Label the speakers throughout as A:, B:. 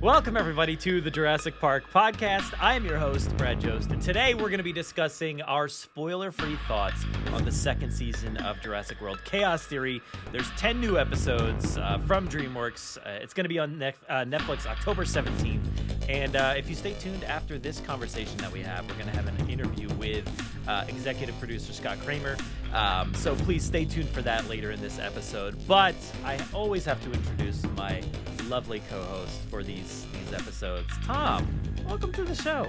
A: Welcome, everybody, to the Jurassic Park Podcast. I am your host, Brad Jost, and today we're going to be discussing our spoiler-free thoughts on the second season of Jurassic World Chaos Theory. There's 10 new episodes from DreamWorks. It's going to be on Netflix October 17th. And if you stay tuned after this conversation that we have, we're going to have an interview with Executive Producer Scott Kreamer. So please stay tuned for that later in this episode. But I always have to introduce my lovely co-host for these episodes. Tom, welcome to the show.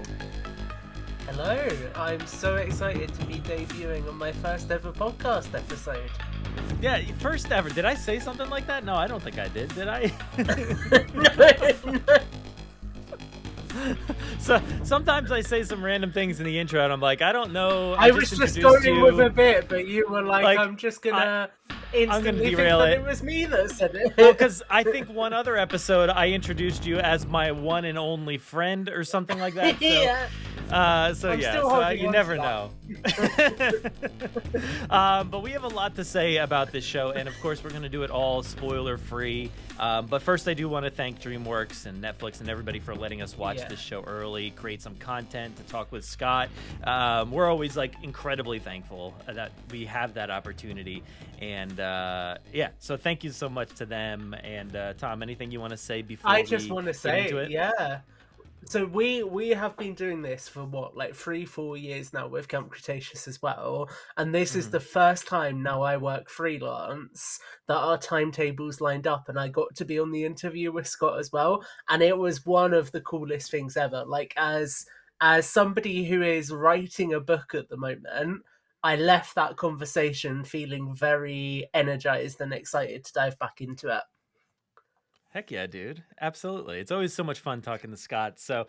B: Hello, I'm so excited to be debuting on my first ever podcast episode.
A: Yeah, first ever. Did I say something like that? No, I don't think I did I?
B: No.
A: So sometimes I say some random things in the intro and I'm like, I don't know.
B: I was just going with a bit, but you were like I'm just gonna instantly
A: derail
B: think
A: it.
B: that it was me that said it.
A: Well, because I think one other episode I introduced you as my one and only friend or something like that. So,
B: Yeah.
A: You never know. But we have a lot to say about this show, and of course we're going to do it all spoiler free. But first, I do want to thank DreamWorks and Netflix and everybody for letting us watch this show early, create some content to talk with Scott. We're always incredibly thankful that we have that opportunity, and so thank you so much to them. And Tom, anything you want to say before
B: I just want to say,
A: into it?
B: yeah. So we have been doing this for 3-4 years now with Camp Cretaceous as well, and this is the first time now I work freelance that our timetables lined up, and I got to be on the interview with Scott as well, and it was one of the coolest things ever. As somebody who is writing a book at the moment, I left that conversation feeling very energized and excited to dive back into it.
A: Heck yeah, dude. Absolutely. It's always so much fun talking to Scott. So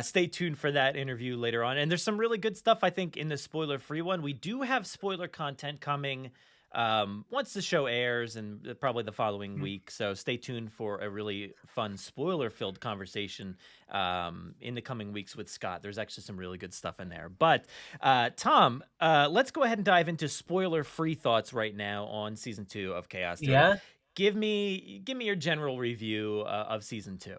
A: stay tuned for that interview later on. And there's some really good stuff, I think, in the spoiler-free one. We do have spoiler content coming once the show airs and probably the following week. So stay tuned for a really fun spoiler-filled conversation in the coming weeks with Scott. There's actually some really good stuff in there. But Tom, let's go ahead and dive into spoiler-free thoughts right now on Season 2 of Chaos Theory.
B: Yeah.
A: Give me your general review of Season 2.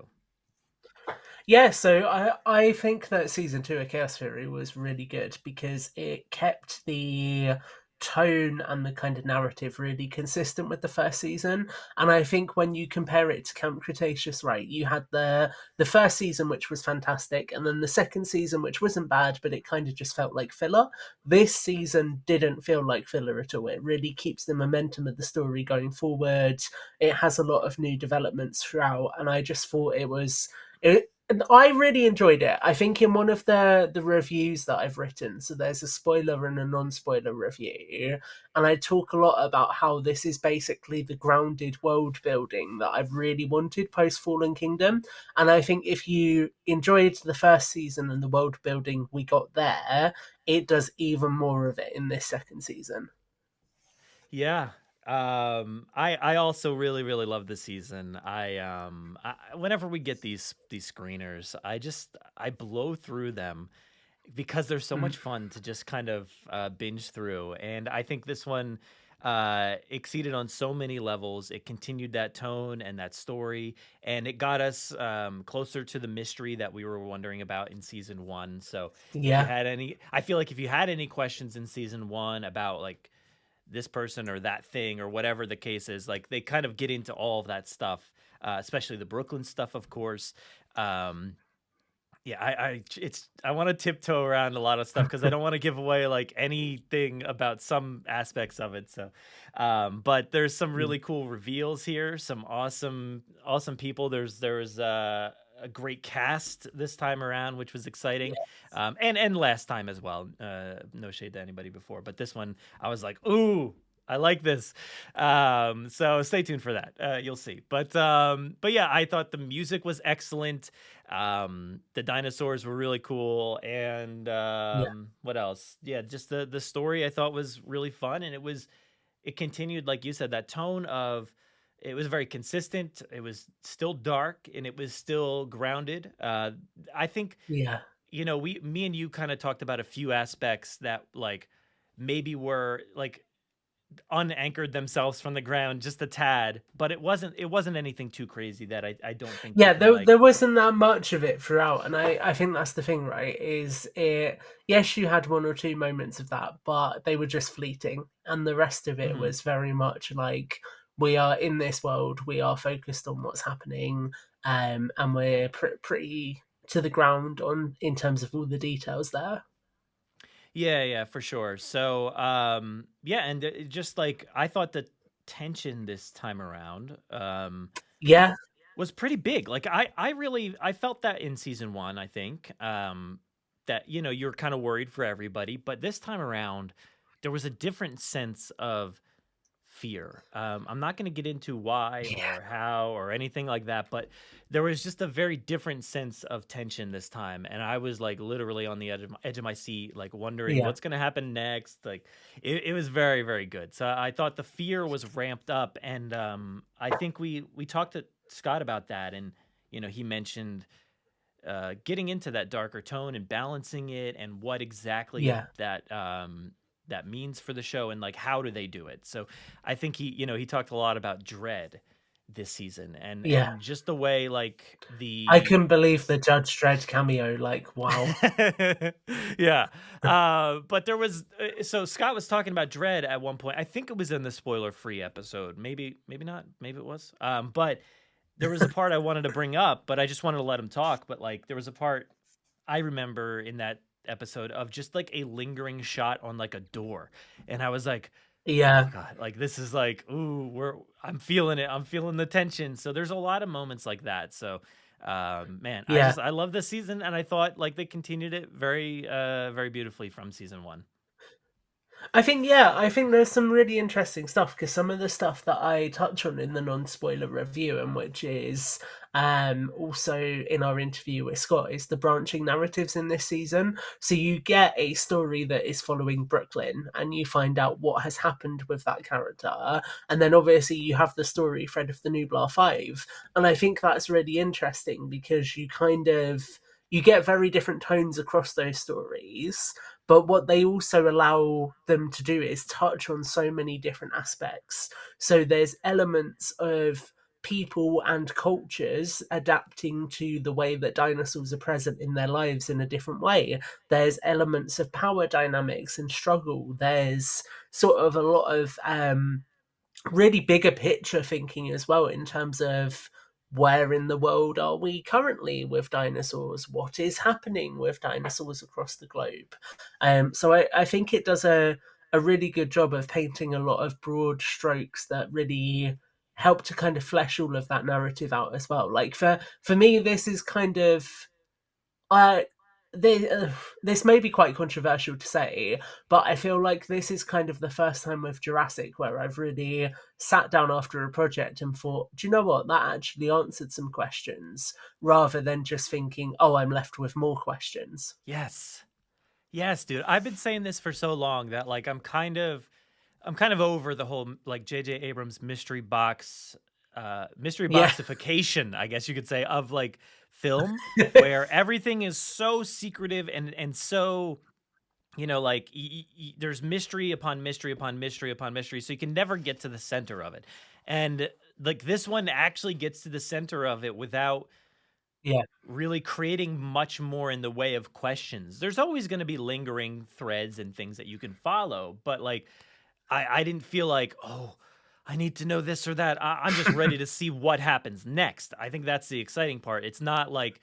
B: Yeah, so I think that Season 2 of Chaos Theory was really good because it kept the tone and the kind of narrative really consistent with the first season. And I think when you compare it to Camp Cretaceous, right, you had the first season, which was fantastic, and then the second season, which wasn't bad, but it kind of just felt like filler. This season didn't feel like filler at all. It really keeps the momentum of the story going forward. It has a lot of new developments throughout, and I just thought and I really enjoyed it. I think in one of the reviews that I've written, so there's a spoiler and a non-spoiler review, and I talk a lot about how this is basically the grounded world building that I've really wanted post Fallen Kingdom. And I think if you enjoyed the first season and the world building we got there, it does even more of it in this second season.
A: Yeah. I also really, really love this season. I whenever we get these screeners, I blow through them because they're so much fun to just kind of binge through. And I think this one exceeded on so many levels. It continued that tone and that story, and it got us closer to the mystery that we were wondering about in Season 1. So I feel like if you had any questions in Season 1 about this person or that thing or whatever the case is, they kind of get into all of that stuff, especially the Brooklyn stuff, of course. I want to tiptoe around a lot of stuff because I don't want to give away anything about some aspects of it. So, but there's some really cool reveals here, some awesome people. There's a great cast this time around, which was exciting. Yes. And last time as well. No shade to anybody before, but this one I was like, ooh, I like this. So stay tuned for that. You'll see. But yeah, I thought the music was excellent. The dinosaurs were really cool. And what else? Yeah, just the story I thought was really fun, and it continued, like you said, that tone of. It was very consistent. It was still dark, and it was still grounded. I think, me and you kind of talked about a few aspects that maybe were unanchored themselves from the ground just a tad, but it wasn't anything too crazy that I don't think you
B: Yeah,
A: can like.
B: there wasn't that much of it throughout, and I think that's the thing, right? Is it? Yes, you had one or two moments of that, but they were just fleeting, and the rest of it
A: Mhm.
B: was very much like we are in this world, we are focused on what's happening, and we're pretty to the ground on in terms of all the details there.
A: Yeah, for sure. So, yeah, and just like I thought the tension this time around,
B: Yeah,
A: was pretty big. Like I really I felt that in season 1, I think. That you're kind of worried for everybody, but this time around there was a different sense of fear. I'm not going to get into why
B: yeah,
A: or how or anything like that, but there was just a very different sense of tension this time, and I was like literally on the edge of my seat, like wondering
B: yeah,
A: what's going to happen next. Like it was very, very good. So I thought the fear was ramped up, and I think we talked to Scott about that, and he mentioned getting into that darker tone and balancing it, and what exactly
B: yeah,
A: that means for the show, and like how do they do it. So I think he talked a lot about dread this season, and
B: yeah.
A: just the way like
B: I
A: the
B: couldn't believe the Judge Dredd cameo. Like, wow.
A: yeah. But there was so Scott was talking about dread at one point. I think it was in the spoiler free episode, maybe not, maybe it was, but there was a part I wanted to bring up, but I just wanted to let him talk. But like, there was a part I remember in that episode of just like a lingering shot on like a door, and I was like, "Oh
B: Yeah,
A: god, like this is like, ooh, I'm feeling it. I'm feeling the tension." So there's a lot of moments like that. So, man,
B: yeah.
A: I love this season, and I thought like they continued it very, very beautifully from season 1.
B: I think there's some really interesting stuff because some of the stuff that I touch on in the non-spoiler review, and which is also in our interview with Scott, is the branching narratives in this season. So you get a story that is following Brooklyn, and you find out what has happened with that character, and then obviously you have the story thread of the Nublar Five, and I think that's really interesting because you get very different tones across those stories, but what they also allow them to do is touch on so many different aspects. So there's elements of people and cultures adapting to the way that dinosaurs are present in their lives in a different way. There's elements of power dynamics and struggle. There's sort of a lot of really bigger picture thinking as well in terms of where in the world are we currently with dinosaurs? What is happening with dinosaurs across the globe? So I think it does a really good job of painting a lot of broad strokes that really help to kind of flesh all of that narrative out as well. Like for me, this is kind of I this, this may be quite controversial to say, but I feel like this is kind of the first time with Jurassic where I've really sat down after a project and thought, do you know what? That actually answered some questions rather than just thinking, oh, I'm left with more questions.
A: Yes, yes, dude. I've been saying this for so long that like I'm kind of over the whole like J.J. Abrams mystery
B: Yeah,
A: boxification, I guess you could say, of like film, where everything is so secretive and so like there's mystery upon mystery upon mystery upon mystery, so you can never get to the center of it. And like this one actually gets to the center of it without
B: yeah,
A: really creating much more in the way of questions. There's always going to be lingering threads and things that you can follow, but like I didn't feel like, oh, I need to know this or that. I'm just ready to see what happens next. I think that's the exciting part. It's not like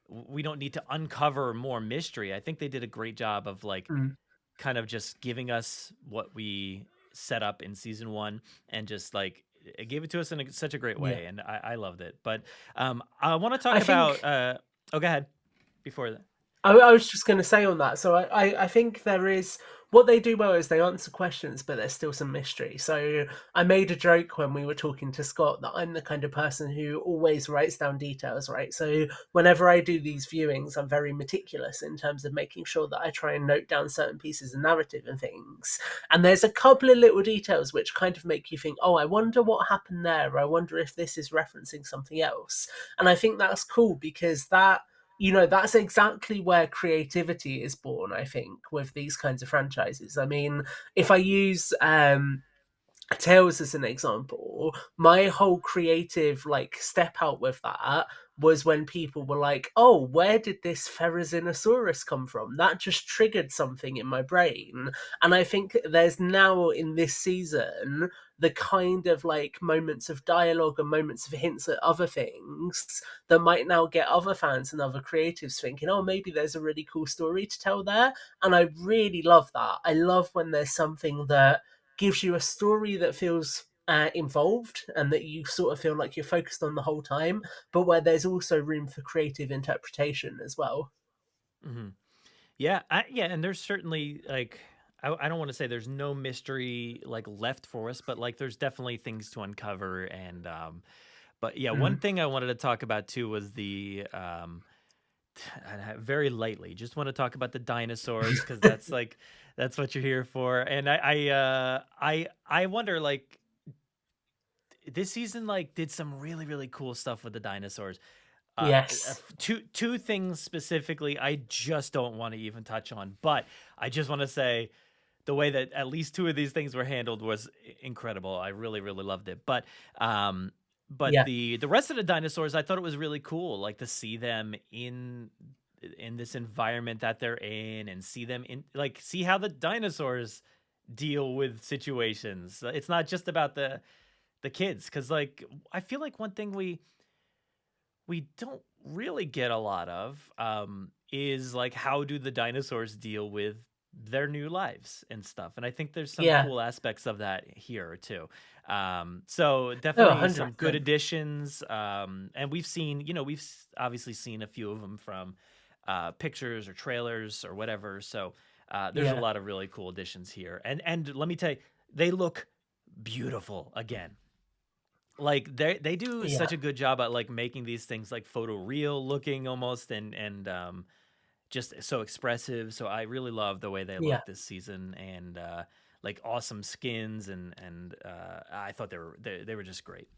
A: we don't need to uncover more mystery. I think they did a great job of like
B: mm,
A: kind of just giving us what we set up in season 1, and just like it gave it to us in such a great
B: yeah.
A: way, and I loved it. But I want to talk
B: I
A: about
B: think
A: oh, go ahead before that.
B: I was just going to say on that. So I think there is what they do well is they answer questions, but there's still some mystery. So I made a joke when we were talking to Scott that I'm the kind of person who always writes down details, right? So whenever I do these viewings, I'm very meticulous in terms of making sure that I try and note down certain pieces of narrative and things. And there's a couple of little details which kind of make you think, oh, I wonder what happened there. I wonder if this is referencing something else. And I think that's cool because that's exactly where creativity is born, I think, with these kinds of franchises. I mean, if I use Tails as an example, my whole creative like step out with that was when people were like, "Oh, where did this Therizinosaurus come from?" That just triggered something in my brain, and I think there's now in this season the kind of like moments of dialogue and moments of hints at other things that might now get other fans and other creatives thinking, "Oh, maybe there's a really cool story to tell there," and I really love that. I love when there's something that gives you a story that feels involved and that you sort of feel like you're focused on the whole time, but where there's also room for creative interpretation as well.
A: Hmm. Yeah, yeah, and there's certainly like I don't want to say there's no mystery like left for us, but like there's definitely things to uncover. And but yeah, one
B: Mm.
A: thing I wanted to talk about too was the very lightly, just want to talk about the dinosaurs because that's like that's what you're here for. And I wonder like this season like did some really cool stuff with the dinosaurs.
B: Yes.
A: Two things specifically I just don't want to even touch on, but I just want to say the way that at least two of these things were handled was incredible. I really loved it. But
B: Yeah.
A: the rest of the dinosaurs, I thought it was really cool, like to see them in this environment that they're in, and see them in like see how the dinosaurs deal with situations. It's not just about the kids, because like I feel like one thing we don't really get a lot of is like how do the dinosaurs deal with their new lives and stuff, and I think there's some
B: Yeah.
A: cool aspects of that here too. So
B: Oh,
A: definitely some good
B: 100%.
A: additions, and we've seen, obviously seen a few of them from pictures or trailers or whatever. So there's a
B: Yeah.
A: lot of really cool additions here, and let me tell you, they look beautiful again. Like they do
B: Yeah.
A: such a good job at like making these things like photo real looking almost, and just so expressive. So I really love the way they
B: Yeah.
A: look this season, and like awesome skins, and I thought they were just great.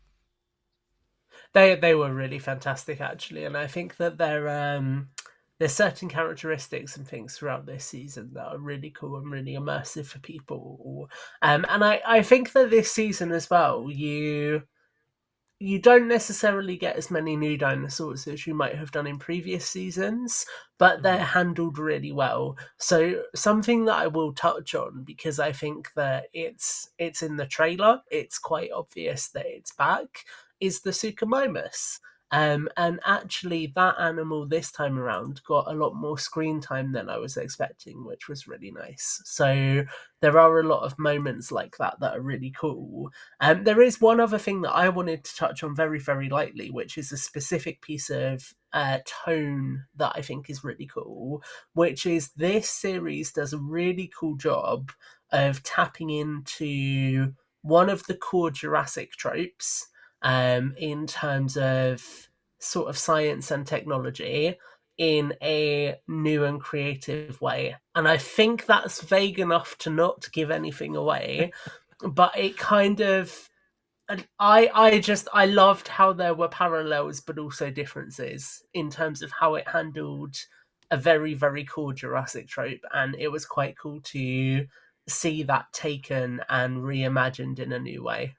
B: They were really fantastic actually, and I think that there's certain characteristics and things throughout this season that are really cool and really immersive for people. And I think that this season as well, you don't necessarily get as many new dinosaurs as you might have done in previous seasons, but they're
A: Hmm.
B: handled really well. So something that I will touch on, because I think that it's in the trailer, it's quite obvious that it's back, is the Suchomomus. And actually, that animal this time around got a lot more screen time than I was expecting, which was really nice. So there are a lot of moments like that are really cool. There is one other thing that I wanted to touch on very lightly, which is a specific piece of tone that I think is really cool, which is this series does a really cool job of tapping into one of the core Jurassic tropes in terms of sort of science and technology in a new and creative way. And I think that's vague enough to not give anything away, but it kind of, and I loved how there were parallels but also differences in terms of how it handled a very cool Jurassic trope, and it was quite cool to see that taken and reimagined in a new way.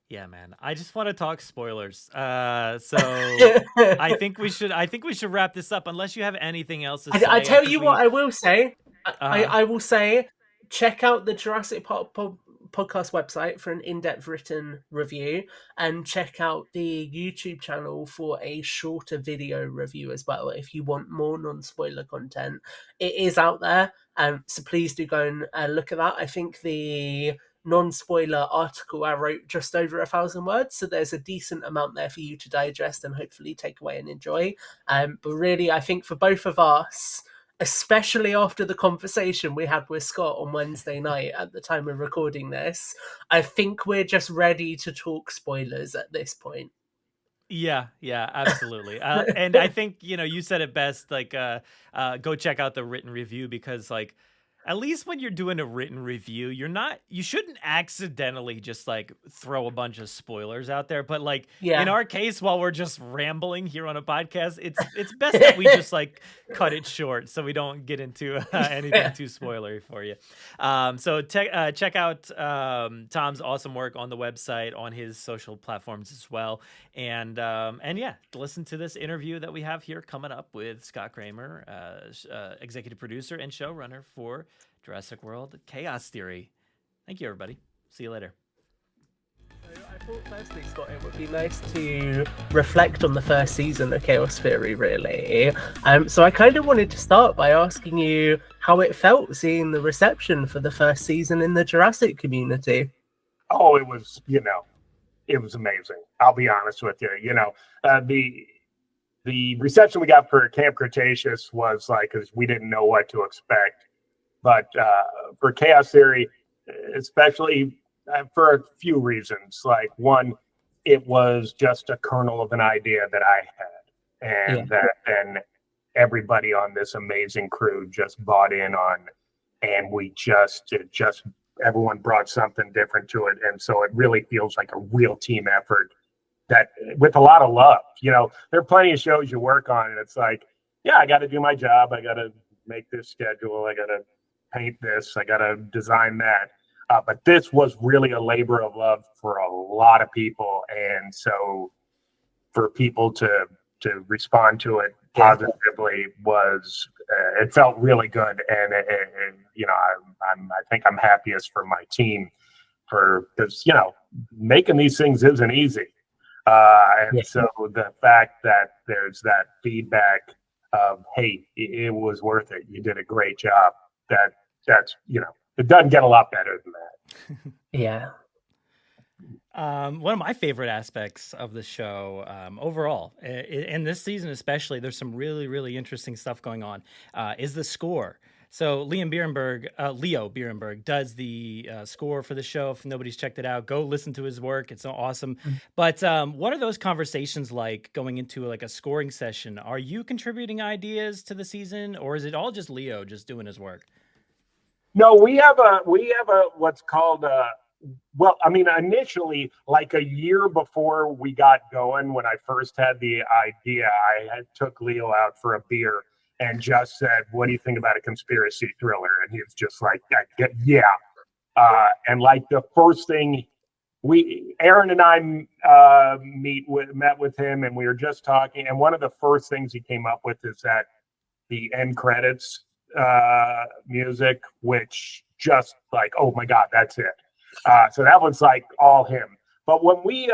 A: Yeah, man. I just want to talk spoilers. So I think we should wrap this up unless you have anything else to
B: I
A: say. I
B: tell
A: think
B: you what,
A: we
B: I will say.
A: uh
B: I will say, check out the Jurassic Park podcast website for an in-depth written review, and check out the YouTube channel for a shorter video review as well. If you want more non-spoiler content, it is out there. So please do go and look at that. I think the non-spoiler article I wrote just over 1,000 words, so there's a decent amount there for you to digest and hopefully take away and enjoy. But really, I think for both of us, especially after the conversation we had with Scott on Wednesday night at the time of recording this, I think we're just ready to talk spoilers at this point.
A: yeah, absolutely. And I think, you said it best, like go check out the written review, because like at least when you're doing a written review, you shouldn't accidentally just like throw a bunch of spoilers out there. But like in our case, while we're just rambling here on a podcast, it's best that we just like cut it short so we don't get into anything too spoilery for you. So check out Tom's awesome work on the website, on his social platforms as well. And yeah, listen to this interview that we have here coming up with Scott Kreamer, executive producer and showrunner for Jurassic World Chaos Theory. Thank you, everybody. See you later.
B: I thought firstly, Scott, it would be nice to reflect on the first season of Chaos Theory, really. So I kind of wanted to start by asking you how it felt seeing the reception for the first season in the Jurassic community.
C: Oh, it was, it was amazing. I'll be honest with you. The reception we got for Camp Cretaceous was like, because we didn't know what to expect. But for Chaos Theory, especially for a few reasons. Like, one, it was just a kernel of an idea that I had. And then everybody on this amazing crew just bought in on. And we everyone brought something different to it. And so it really feels like a real team effort. That with a lot of love, there are plenty of shows you work on, and it's like, I got to do my job. I got to make this schedule. I got to paint this. I got to design that. But this was really a labor of love for a lot of people, and so for people to respond to it positively was it felt really good, and I think I'm happiest for my team because making these things isn't easy. So the fact that there's that feedback of, hey, it was worth it. You did a great job. That's it doesn't get a lot better than that.
B: Yeah.
A: One of my favorite aspects of the show overall, in this season especially, there's some really, really interesting stuff going on, is the score. So Leo Bierenberg does the score for the show. If nobody's checked it out, go listen to his work. It's so awesome. But what are those conversations like going into like a scoring session? Are you contributing ideas to the season, or is it all just Leo just doing his work?
C: No, we have a what's called initially, like a year before we got going, when I first had the idea, I took Leo out for a beer and just said, what do you think about a conspiracy thriller? And he was just like, yeah. And like the first thing, Aaron and I met with him, and we were just talking. And one of the first things he came up with is that the end credits music, which just like, oh my God, that's it. So that was like all him. But when we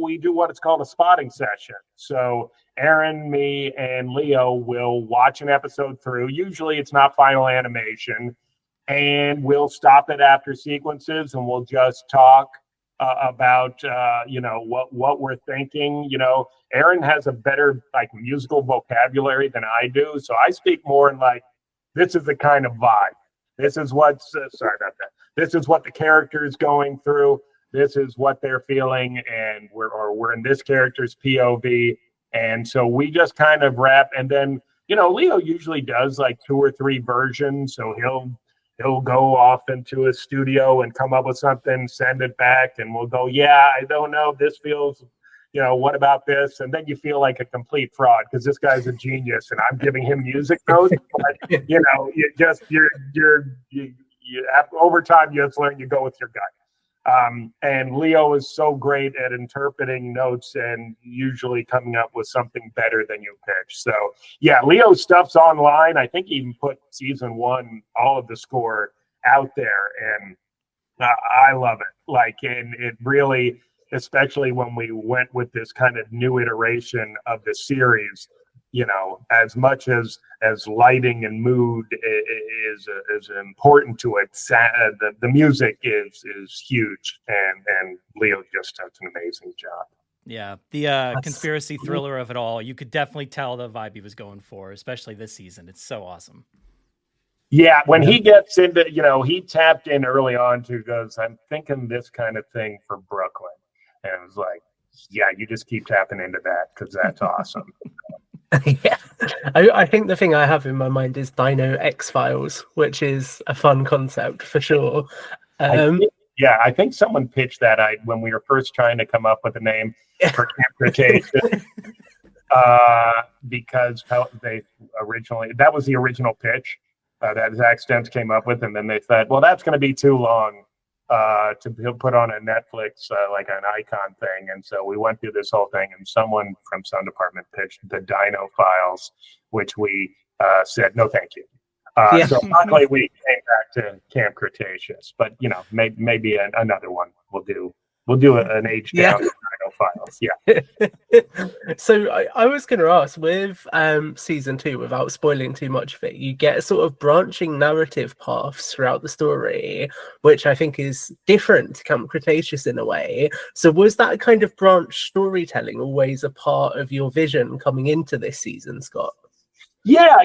C: we do what is called a spotting session. So Aaron, me, and Leo will watch an episode through. Usually it's not final animation. And we'll stop it after sequences, and we'll just talk about, what we're thinking. Aaron has a better like musical vocabulary than I do. So I speak more in like, this is the kind of vibe. This is what's, sorry about that. This is what the character is going through. This is what they're feeling, and we're in this character's POV, and so we just kind of wrap. And then Leo usually does like 2 or 3 versions, so he'll go off into a studio and come up with something, send it back, and we'll go, I don't know, this feels, what about this? And then you feel like a complete fraud because this guy's a genius, and I'm giving him music notes, but over time you just learn, you go with your gut. And Leo is so great at interpreting notes and usually coming up with something better than you pitch. So Leo's stuff's online. I think he even put season 1, all of the score out there, and I love it. Like, and it really, especially when we went with this kind of new iteration of the series, as much as lighting and mood is important to it, the music is huge, and Leo just does an amazing job.
A: Yeah, the conspiracy thriller of it all, you could definitely tell the vibe he was going for, especially this season. It's so awesome.
C: Yeah, when he gets into, he tapped in early on to goes, I'm thinking this kind of thing for Brooklyn. And it was like, you just keep tapping into that because that's awesome.
B: Yeah, I think the thing I have in my mind is Dino X Files, which is a fun concept for sure.
C: I think someone pitched that when we were first trying to come up with a name for Camp Cretaceous, because that was the original pitch that Zach Stentz came up with, and then they said, well, that's going to be too long to put on a Netflix, like an icon thing. And so we went through this whole thing, and someone from some department pitched the Dino Files, which we said, no, thank you. So luckily we came back to Camp Cretaceous, but maybe another one we'll do an age down Dino Files. Yeah.
B: So I was going to ask, with season 2, without spoiling too much of it, you get sort of branching narrative paths throughout the story, which I think is different to Camp Cretaceous in a way. So was that kind of branch storytelling always a part of your vision coming into this season, Scott?
C: Yeah,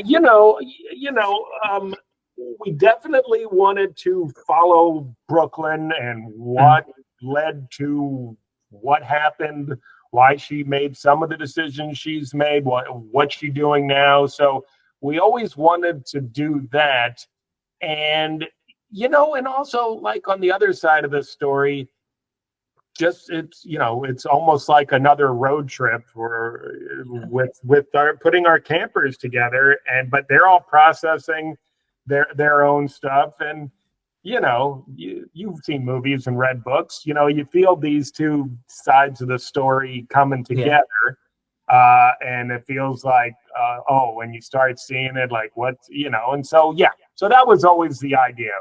C: we definitely wanted to follow Brooklyn and what led to what happened, why she made some of the decisions she's made, what she's doing now. So we always wanted to do that. And, and also, like, on the other side of the story, it's almost like another road trip with putting our campers together, but they're all processing their own stuff. And you've seen movies and read books, you feel these two sides of the story coming together. And it feels like when you start seeing it, like, and so that was always the idea.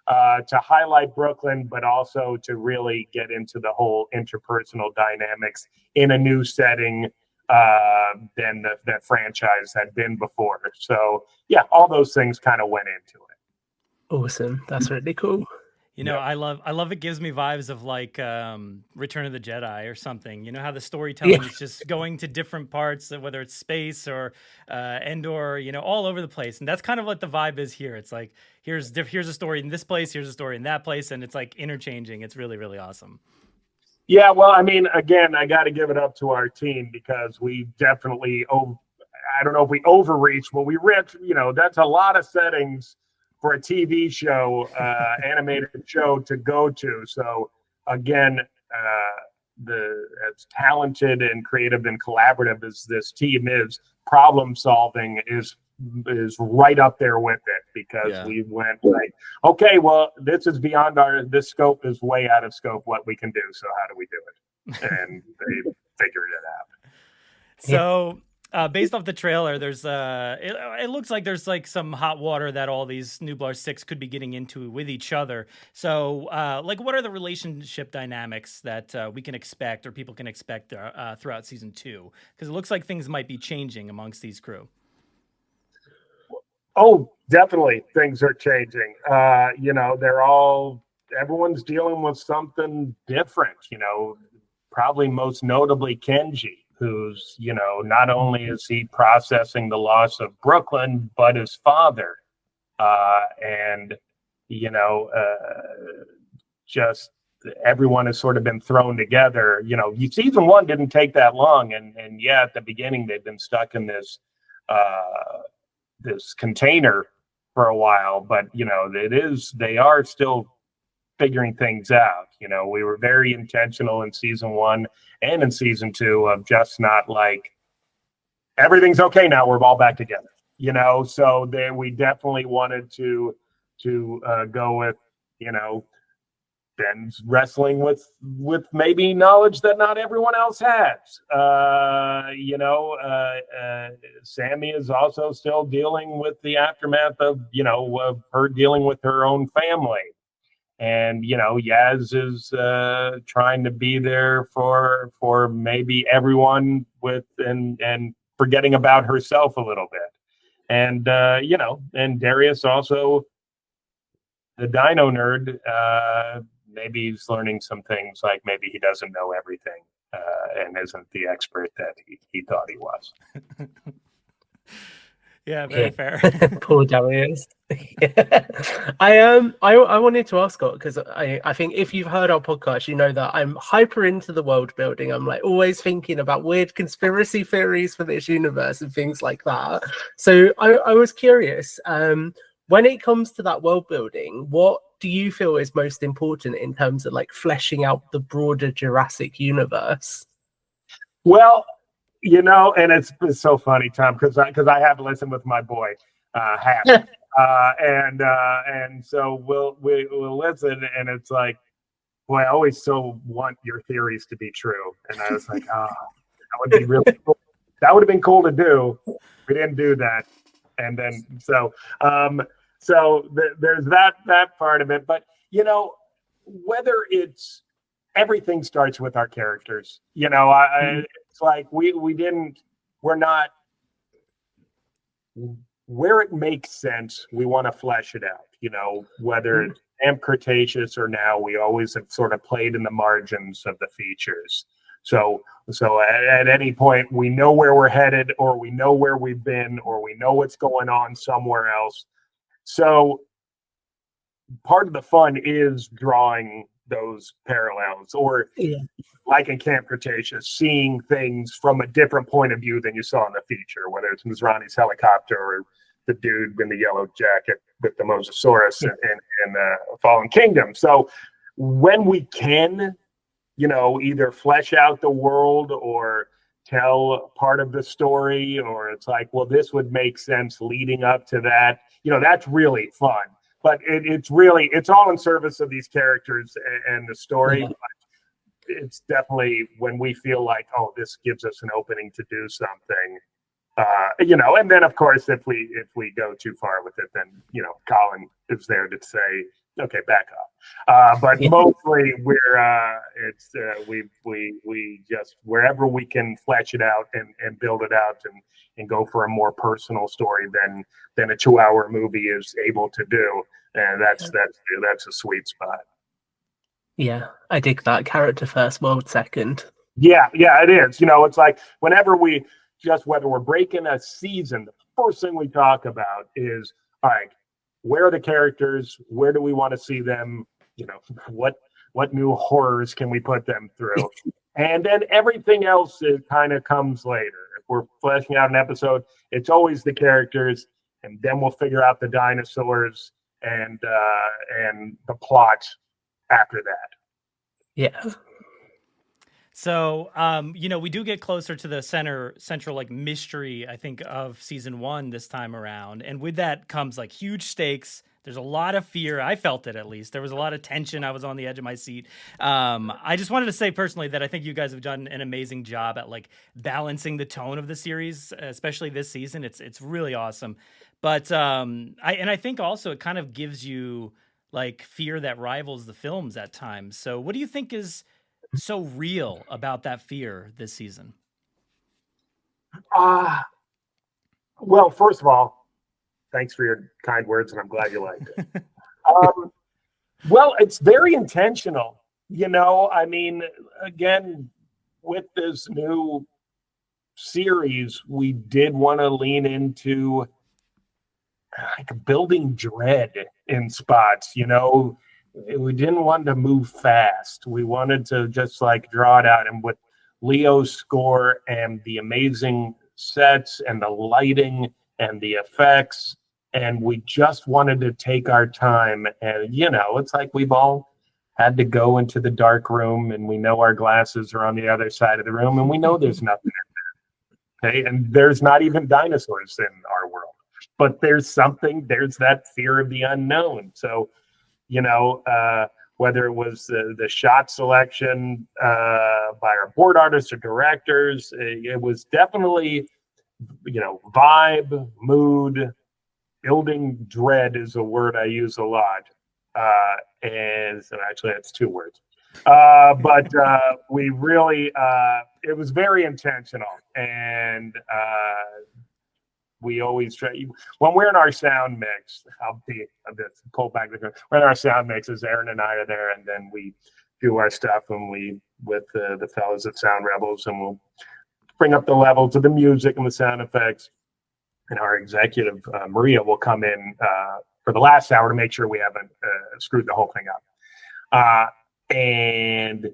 C: To highlight Brooklyn, but also to really get into the whole interpersonal dynamics in a new setting than that franchise had been before. So, all those things kind of went into it.
B: Awesome. That's really cool.
A: I love it. Gives me vibes of like Return of the Jedi or something. You know how the storytelling is just going to different parts, whether it's space or Endor, all over the place. And that's kind of what the vibe is here. It's like, here's a story in this place, here's a story in that place, and it's like interchanging. It's really, really awesome.
C: Yeah, well, I mean, again, I got to give it up to our team, because we definitely, I don't know if we overreached, but we reached, that's a lot of settings for a TV show, animated show to go to. So again, as talented and creative and collaborative as this team is, problem solving is right up there with it, because we went like, okay, well, this is beyond this scope is way out of scope what we can do. So how do we do it? And they figured it out.
A: So based off the trailer, there's it looks like there's like some hot water that all these Nublar 6 could be getting into with each other. So like, what are the relationship dynamics that we can expect, or people can expect throughout season 2? Because it looks like things might be changing amongst these crew.
C: Oh, definitely things are changing. Everyone's dealing with something different, probably most notably Kenji, who's, not only is he processing the loss of Brooklyn, but his father. Just everyone has sort of been thrown together. Season 1 didn't take that long. And at the beginning, they've been stuck in this container for a while, but they are still figuring things out. We were very intentional in season 1 and in season 2 of just not like, everything's okay now, we're all back together, so we definitely wanted to go with, Ben's wrestling with maybe knowledge that not everyone else has. Sammy is also still dealing with the aftermath of her dealing with her own family. And, Yaz is trying to be there for maybe everyone and forgetting about herself a little bit. And, and Darius also, the dino nerd, maybe he's learning some things, like maybe he doesn't know everything and isn't the expert that he thought he was.
A: Yeah, very fair.
B: Poor Darius. Yeah. I wanted to ask Scott, because I think if you've heard our podcast, you know that I'm hyper into the world building. I'm like always thinking about weird conspiracy theories for this universe and things like that. So I was curious, when it comes to that world building, what do you feel is most important in terms of like fleshing out the broader Jurassic universe?
C: Well, and it's so funny, Tom, because I have listened with my boy, Hap, and so we'll listen, and it's like, boy, I always so want your theories to be true, and I was like, that would be really cool. That would have been cool to do. We didn't do that, and then there's that part of it, but whether it's everything starts with our characters. It's like we're not, where it makes sense, we want to flesh it out, whether it's Camp Cretaceous or now, we always have sort of played in the margins of the features. So at any point, we know where we're headed, or we know where we've been, or we know what's going on somewhere else. So part of the fun is drawing those parallels, or like in Camp Cretaceous, seeing things from a different point of view than you saw in the feature, whether it's Mizrahi's helicopter or the dude in the yellow jacket with the Mosasaurus in Fallen Kingdom. So when we can, either flesh out the world or tell part of the story, or it's like, well, this would make sense leading up to that, that's really fun. But it's all in service of these characters and the story.
B: Yeah.
C: But it's definitely when we feel like, oh, this gives us an opening to do something, and then of course, if we go too far with it, then, Colin is there to say, okay, back up. But mostly we just, wherever we can flesh it out and build it out and go for a more personal story than a 2-hour movie is able to do. And that's a sweet spot.
B: Yeah, I dig that. Character first, world second.
C: Yeah, it is. It's like whenever whether we're breaking a season, the first thing we talk about is, all right, where are the characters? Where do we want to see them? What new horrors can we put them through? And then everything else kind of comes later. If we're fleshing out an episode, it's always the characters, and then we'll figure out the dinosaurs and the plot after that.
B: Yeah.
A: So, we do get closer to the central like mystery, I think, of season 1 this time around. And with that comes like huge stakes. There's a lot of fear. I felt it, at least. There was a lot of tension. I was on the edge of my seat. I just wanted to say personally that I think you guys have done an amazing job at like balancing the tone of the series, especially this season. It's really awesome. But I think also it kind of gives you like fear that rivals the films at times. So what do you think is so real about that fear this season?
C: Well, first of all, thanks for your kind words, and I'm glad you liked it. Well, it's very intentional. Again, with this new series, we did want to lean into like building dread in spots. We didn't want to move fast. We wanted to just like draw it out. And with Leo's score and the amazing sets and the lighting and the effects, and we just wanted to take our time. And, it's like we've all had to go into the dark room, and we know our glasses are on the other side of the room, and we know there's nothing in there. Okay. And there's not even dinosaurs in our world, but there's that fear of the unknown. So, whether it was the shot selection by our board artists or directors, it was definitely, vibe, mood, building dread is a word I use a lot. And so actually that's 2 words. But we really, it was very intentional. And we always try, when we're in our sound mix, I'll pull back when our sound mixes, Aaron and I are there, and then we do our stuff, and we with the fellas at Sound Rebels, and we'll bring up the levels of the music and the sound effects. and our executive, Maria, will come in for the last hour to make sure we haven't screwed the whole thing up. And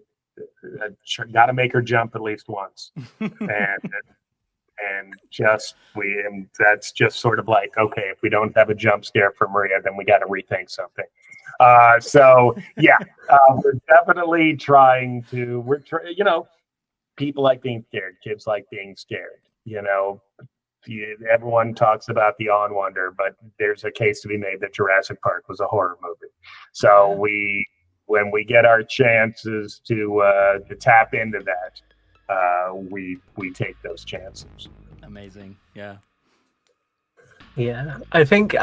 C: got to make her jump at least once. And that's just sort of like, okay, if we don't have a jump scare for Maria, then we got to rethink something. We're definitely trying to, people like being scared, kids like being scared, everyone talks about the On Wonder, but there's a case to be made that Jurassic Park was a horror movie. So when we get our chances to tap into that, we take those chances.
A: Amazing. Yeah.
B: Yeah, I think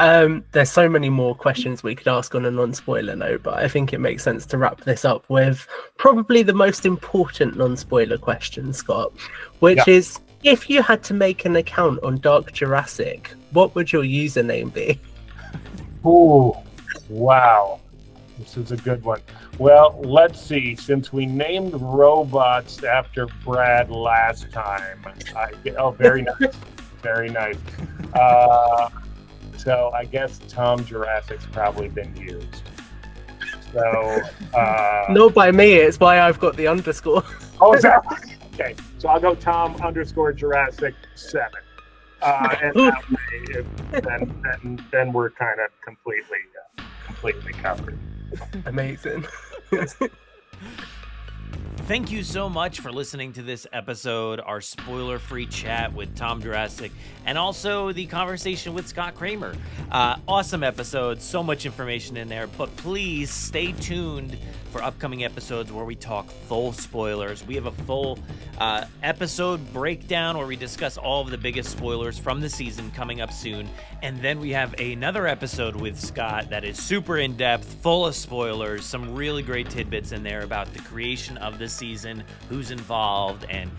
B: there's so many more questions we could ask on a non-spoiler note, but I think it makes sense to wrap this up with probably the most important non-spoiler question, Scott, which is, if you had to make an account on Dark Jurassic, what would your username be?
C: Oh, wow. This is a good one. Well, let's see. Since we named robots after Brad last time, very nice. Very nice. So I guess Tom Jurassic's probably been used. So
B: not by me, it's why I've got the underscore.
C: Oh, is that right? Okay. So I'll go Tom_Jurassic 7. And that way, then we're kind of completely covered.
B: Amazing.
A: Thank you so much for listening to this episode, our spoiler-free chat with Tom Jurassic, and also the conversation with Scott Kreamer. Awesome episode, so much information in there, but please stay tuned for upcoming episodes where we talk full spoilers. We have a full episode breakdown where we discuss all of the biggest spoilers from the season coming up soon, and then we have another episode with Scott that is super in-depth, full of spoilers, some really great tidbits in there about the creation of the season, who's involved, and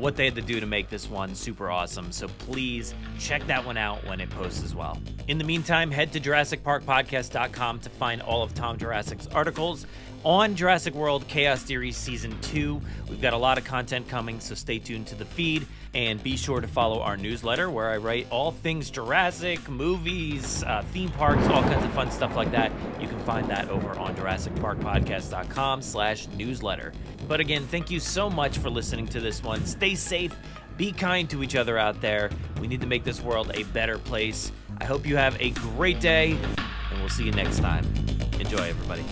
A: what they had to do to make this one super awesome. So please check that one out when it posts as well. In the meantime, head to JurassicParkPodcast.com to find all of Tom Jurassic's articles on Jurassic World Chaos Theory Season 2. We've got a lot of content coming, so stay tuned to the feed, and be sure to follow our newsletter where I write all things Jurassic, movies, theme parks, all kinds of fun stuff like that. You can find that over on JurassicParkPodcast.com/newsletter. But again, thank you so much for listening to this one. Stay safe, be kind to each other out there. We need to make this world a better place. I hope you have a great day, and we'll see you next time. Enjoy, everybody.